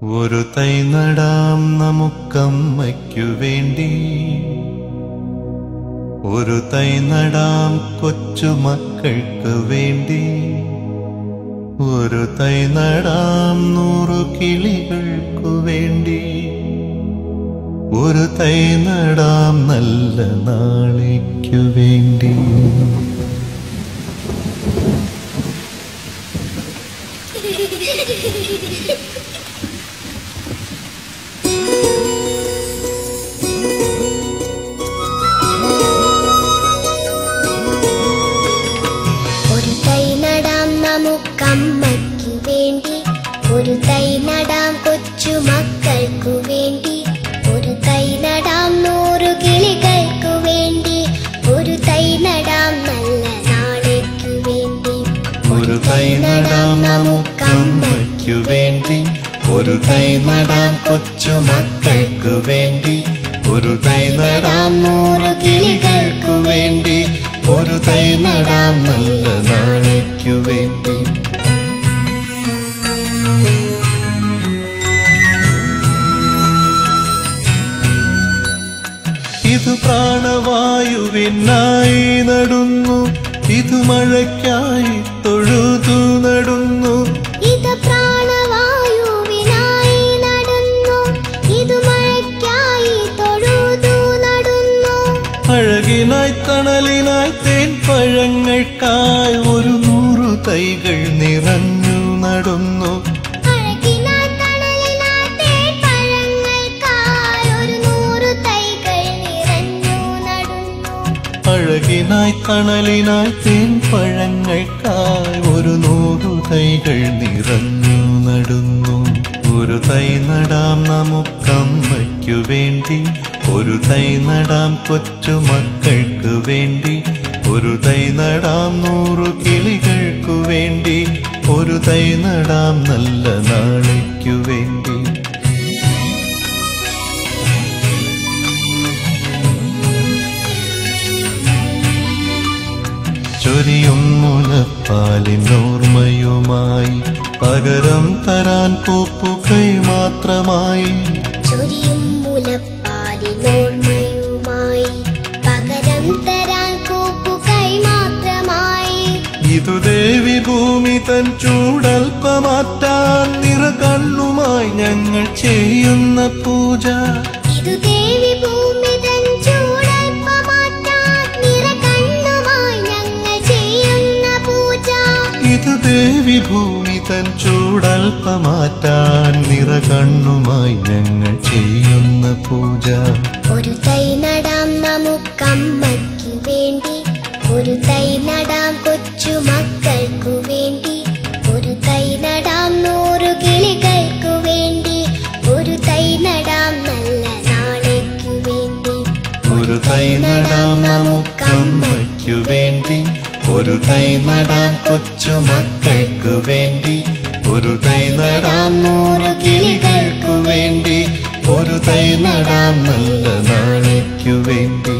ഒരു തൈ നടാം നമുക്കമ്മയ്ക്കു വേണ്ടി, ഒരു തൈ നടാം കൊച്ചുമക്കൾക്ക് വേണ്ടി, ഒരു തൈ നടാം 100 കിളികൾക്കു വേണ്ടി, ഒരു തൈ നടാം നല്ല നാളേക്കു വേണ്ടി. ഒരു തൈ നടാം നമുക്കമ്മയ്ക്കു വേണ്ടി, ഒരു തൈ നടാം കൊച്ചുമക്കൾക്കു വേണ്ടി, ഒരു തൈ നടാം 100 കിളികൾക്കു വേണ്ടി, ഒരു തൈ നടാം നല്ല നാളേക്കു വേണ്ടി. ഒരു തൈ നടാം നമുക്കമ്മയ്ക്കു വേണ്ടി, ഒരു തൈ നടാം കൊച്ചുമക്കൾക്കു വേണ്ടി, ഒരു തൈ നടാം 100 കിളികൾക്കു വേണ്ടി, ഒരു തൈ നടാം നല്ല നാളേക്കു വേണ്ടി. ഇത് പ്രാണവായുവിനായി നടുന്നു, ഇത് മഴയ്ക്കായി തൊഴുതു നടുന്നു, ഇത് പ്രാണവായുവിനായി നടുന്നു, ഇത് മഴയ്ക്കായി തൊഴുതു നടുന്നു. അഴകിനായി തണലിനായി തേൻ പഴങ്ങൾക്കായി 100 തൈകൾ നിറഞ്ഞു നടുന്നു, അഴകിനായി തണലിനായി തേൻ പഴങ്ങൾക്കായി 100 തൈകൾ നിറഞ്ഞു നടുന്നു. അഴകിനായി തണലിനായി തേൻ പഴങ്ങൾക്കായി 100 തൈകൾ നിറഞ്ഞു നടുന്നു. ഒരു തൈ നടാം നമുക്കമ്മയ്ക്കു വേണ്ടി, ഒരു തൈ നടാം കൊച്ചുമക്കൾക്ക് വേണ്ടി, ഒരു തൈ നടാം 100 കിളികൾക്കു വേണ്ടി, ഒരു തൈ നടാം നല്ല നാളേക്കു വേണ്ടി. ചൊരിയും മുലപ്പാലിനോർമ്മയുമായി പകരം തരാൻ പൂപ്പുകൈ മാത്രമായി, ചൊരിയും മുലപ്പാലിനോർമ്മയുമായി പകരം തരാൻ കൂപ്പുകൈ മാത്രമായി. ഇതു ദേവി ഭൂമി തൻ ചൂടൽപ്പമാറ്റാൻ നിറകണ്ണുമായി ഞങ്ങൾ ചെയ്യുന്ന പൂജ, ഇതു ദേവി ഭൂമി തൻ ചൂടൽപ്പമാറ്റാൻ നിറകണ്ണുമായി ഞങ്ങൾ ചെയ്യുന്ന പൂജ, ഇതു ദേവി ഭൂമി തൻ ചൂടൽപ്പമാറ്റാൻ നിറകണ്ണുമായി ഞങ്ങൾ ചെയ്യുന്ന പൂജ. ഒരു തൈ നടാം നമുക്കമ്മയ്ക്കു വേണ്ടി, ഒരു തൈ നടാം കൊച്ചുമക്കൾക്കു വേണ്ടി, ഒരു തൈ നടാം 100 കിളികൾക്കു വേണ്ടി, ഒരു തൈ നടാം നല്ല നാളേക്കു വേണ്ടി. ഒരു തൈ നടാം നമുക്കമ്മയ്ക്കു വേണ്ടി, ഒരു തൈ നടാം കൊച്ചുമക്കൾക്കു വേണ്ടി, ഒരു തൈ നടാം 100 കിളികൾക്കു വേണ്ടി, ഒരു തൈ നടാം നല്ല നാളേക്കു വേണ്ടി.